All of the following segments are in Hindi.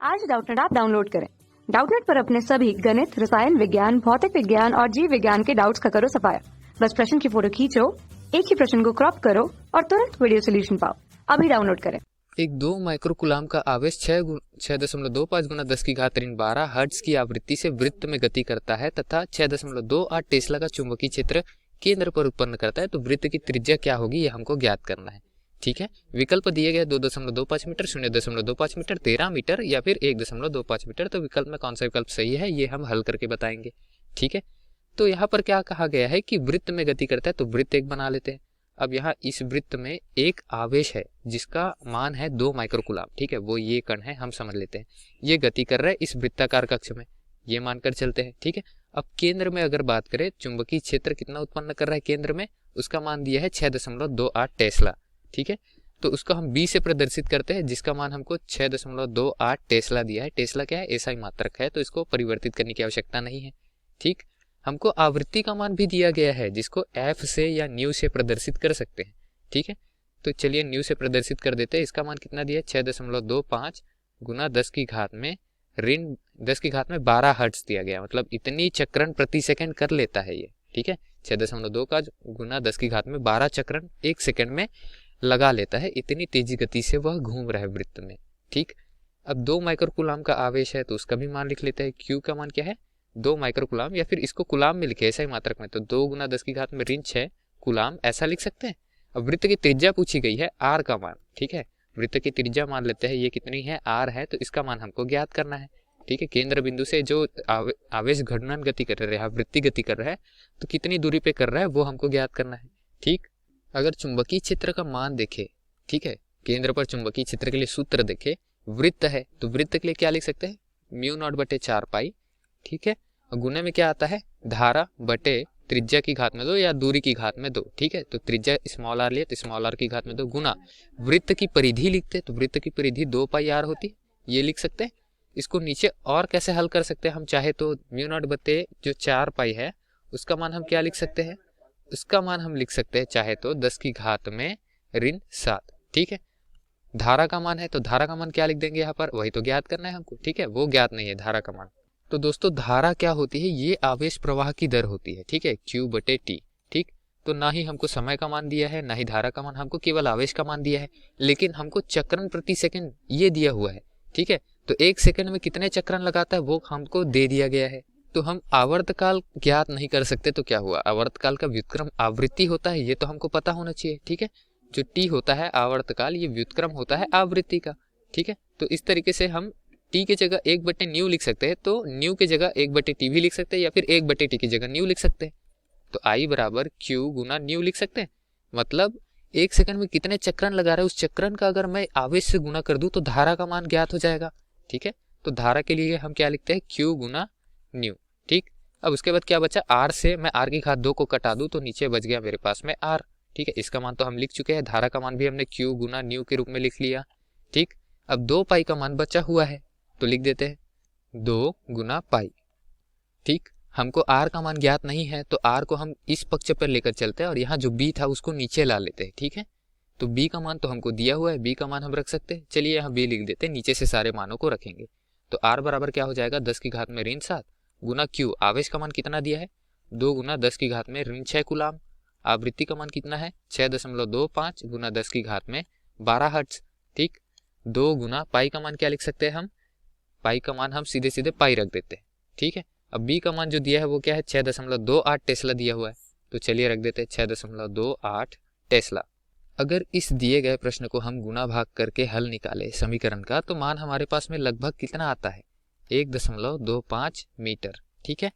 आज डाउटनेट ऐप डाउनलोड करें। डाउटनेट पर अपने सभी गणित, रसायन विज्ञान, भौतिक विज्ञान और जीव विज्ञान के डाउट्स का करो सफाया। बस प्रश्न की फोटो खींचो, एक ही प्रश्न को क्रॉप करो और तुरंत वीडियो सोल्यूशन पाओ। अभी डाउनलोड करें। एक 2 माइक्रोकुलाम का आवेश 6.25 गुना 10 की घात ऋण 12 हर्ट्ज की आवृत्ति से वृत्त में गति करता है तथा 6.28 टेस्ला का चुंबकीय क्षेत्र केंद्र पर उत्पन्न करता है, तो वृत्त की त्रिज्या क्या होगी ये हमको ज्ञात करना है। ठीक है, विकल्प दिए गए 2.25 मीटर, 0.25 मीटर, 13 मीटर या फिर 1.25 मीटर। तो विकल्प में कौन सा विकल्प सही है ये हम हल करके बताएंगे। ठीक है, तो यहाँ पर क्या कहा गया है कि वृत्त में गति करता है, तो वृत्त एक बना लेते हैं। अब यहाँ इस वृत्त में एक आवेश है जिसका मान है 2 माइक्रोकुलाम। ठीक है, वो ये कण है, हम समझ लेते हैं। ये गति कर रहा है इस वृत्ताकार कक्ष में, ये मानकर चलते हैं। ठीक है, अब केंद्र में अगर बात करें, चुंबकीय क्षेत्र कितना उत्पन्न कर रहा है केंद्र में, उसका मान दिया है 6.28 टेस्ला। ठीक है, तो उसको हम बी से प्रदर्शित करते हैं जिसका मान हमको 6.28 टेस्ला दिया है। टेस्ला क्या है, एसआई मात्रक है, तो इसको परिवर्तित करने की आवश्यकता नहीं है। ठीक, हमको आवृत्ति का मान भी दिया गया है जिसको एफ से या न्यू से प्रदर्शित कर सकते हैं। ठीक है, तो चलिए न्यू से प्रदर्शित कर देते हैं। इसका मान कितना दिया है, 6.25 गुना 10 की घात में ऋण 10 की घात में 12 हर्ट्ज दिया गया, मतलब इतनी चक्रण प्रति सेकंड कर लेता है ये। ठीक है, 6.2 का गुना 10 की घात में 12 चक्रण एक सेकंड में लगा लेता है, इतनी तेजी गति से वह घूम रहा है वृत्त में। ठीक, अब 2 माइक्रोकुलाम का आवेश है तो उसका भी मान लिख लेते हैं। क्यू का मान क्या है, 2 माइक्रोकुलाम, या फिर इसको कुलाम में लिखे ऐसा ही मात्रक में, तो 2 गुना 10 की घात में ऋण 6 कुलाम ऐसा लिख सकते हैं। अब वृत्त की त्रिज्या पूछी गई है, आर का मान। ठीक है, वृत्त की त्रिज्या मान लेते हैं, ये कितनी है, आर है, तो इसका मान हमको ज्ञात करना है। ठीक है, केंद्र बिंदु से जो आवेश घूर्णन गति कर रहा है, वृत्ति गति कर रहा है, तो कितनी दूरी पे कर रहा है वो हमको ज्ञात करना है। ठीक, अगर चुंबकीय क्षेत्र का मान देखे, ठीक है, केंद्र पर चुंबकीय क्षेत्र के लिए सूत्र देखे, वृत्त है तो वृत्त के लिए क्या लिख सकते हैं, μ0/4 पाई। ठीक है, गुणे में क्या आता है, धारा बटे त्रिज्या की घात में 2 या दूरी की घात में 2। ठीक है, तो त्रिज्या स्मॉल आर लिए तो स्मॉल आर की घात में 2 गुना वृत्त की परिधि लिखते हैं, तो वृत्त की परिधि 2 पाई आर होती है, ये लिख सकते हैं। इसको नीचे और कैसे हल कर सकते हैं हम चाहे तो, μ0/4 पाई है उसका मान हम क्या लिख सकते हैं, उसका मान हम लिख सकते हैं चाहे तो 10 की घात में ऋण 7। ठीक है, धारा का मान है तो धारा का मान क्या लिख देंगे यहाँ पर, वही तो ज्ञात करना है हमको। ठीक है, वो ज्ञात नहीं है धारा का मान। तो दोस्तों धारा क्या होती है, ये आवेश प्रवाह की दर होती है। ठीक है, Q/T। ठीक, तो ना ही हमको समय का मान दिया है ना ही धारा का मान, हमको केवल आवेश का मान दिया है, लेकिन हमको चक्रण प्रति सेकंड ये दिया हुआ है। ठीक है, तो एक सेकंड में कितने चक्रण लगाता है वो हमको दे दिया गया है। तो हम आवर्तकाल ज्ञात नहीं कर सकते, तो क्या हुआ, आवर्तकाल का व्युत्क्रम आवृत्ति होता है, ये तो हमको पता होना चाहिए। ठीक है, जो टी होता है आवर्तकाल, ये व्युत्क्रम होता है आवृत्ति का। ठीक है, तो इस तरीके से हम टी की जगह 1/न्यू लिख सकते हैं, तो न्यू की जगह 1/टी भी लिख सकते हैं, या फिर 1/टी की जगह न्यू लिख सकते हैं। तो आई बराबर क्यू गुना न्यू लिख सकते हैं, मतलब एक सेकंड में कितने चक्रण लगा रहे हैं, उस चक्रण का अगर मैं आवेश से गुना कर दूं तो धारा का मान ज्ञात हो जाएगा। ठीक है, तो धारा के लिए हम क्या लिखते हैं, क्यू गुना न्यू। ठीक, अब उसके बाद क्या बचा, आर से मैं आर की घात 2 को कटा दूं तो नीचे बच गया मेरे पास में आर। ठीक है, इसका मान तो हम लिख चुके हैं, धारा का मान भी हमने क्यू गुना न्यू के रूप में लिख लिया। ठीक, अब 2 पाई का मान बचा हुआ है तो लिख देते हैं 2 गुना पाई। ठीक, हमको आर का मान ज्ञात नहीं है तो आर को हम इस पक्ष पर लेकर चलते हैं और यहाँ जो बी था उसको नीचे ला लेते हैं। ठीक है, तो बी का मान तो हमको दिया हुआ है, बी का मान हम रख सकते हैं, चलिए यहाँ बी लिख देते हैं, नीचे से सारे मानों को रखेंगे। तो आर बराबर क्या हो जाएगा, 10 की घात में ऋण 7 गुना क्यू, आवेश का मान कितना दिया है, 2 गुना 10 की घात में ऋण 6 कुलाम, आवृत्ति का मान कितना है 6.25 गुना 10 की घात में 12 हर्ट्ज। ठीक, 2 गुना पाई का मान क्या लिख सकते हैं हम, पाई का मान हम सीधे सीधे पाई रख देते हैं। ठीक है, अब बी का मान जो दिया है वो क्या है, 6.28 टेस्ला दिया हुआ है, तो चलिए रख देते हैं 6.28 टेस्ला। अगर इस दिए गए प्रश्न को हम गुना भाग करके हल निकाले समीकरण का, तो मान हमारे पास में लगभग कितना आता है, 1.25 मीटर। ठीक है,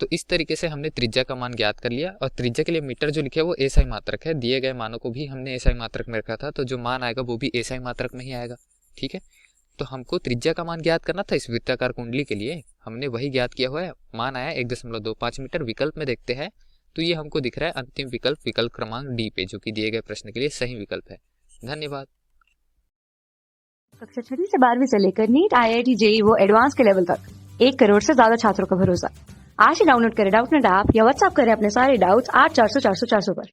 तो इस तरीके से हमने त्रिज्या का मान ज्ञात कर लिया, और त्रिज्या के लिए मीटर जो लिखे वो एसआई मात्रक है, दिए गए मानों को भी हमने एसआई मात्रक में रखा था, तो जो मान आएगा वो भी एसआई मात्रक में ही आएगा। ठीक है, तो हमको त्रिज्या का मान ज्ञात करना था इस वृत्ताकार कुंडली के लिए, हमने वही ज्ञात किया हुआ है, मान आया 1.25 मीटर। विकल्प में देखते हैं तो ये हमको दिख रहा है अंतिम विकल्प, विकल्प क्रमांक डी पे, जो कि दिए गए प्रश्न के लिए सही विकल्प है। धन्यवाद। कक्षा 6 से 12वीं से लेकर नीट, IIT, JEE वो एडवांस के लेवल तक 1 करोड़ से ज्यादा छात्रों का भरोसा। आज ही डाउनलोड करें डाउटनेट ऐप या व्हाट्सएप करें अपने सारे डाउट्स 8400 400 400 पर।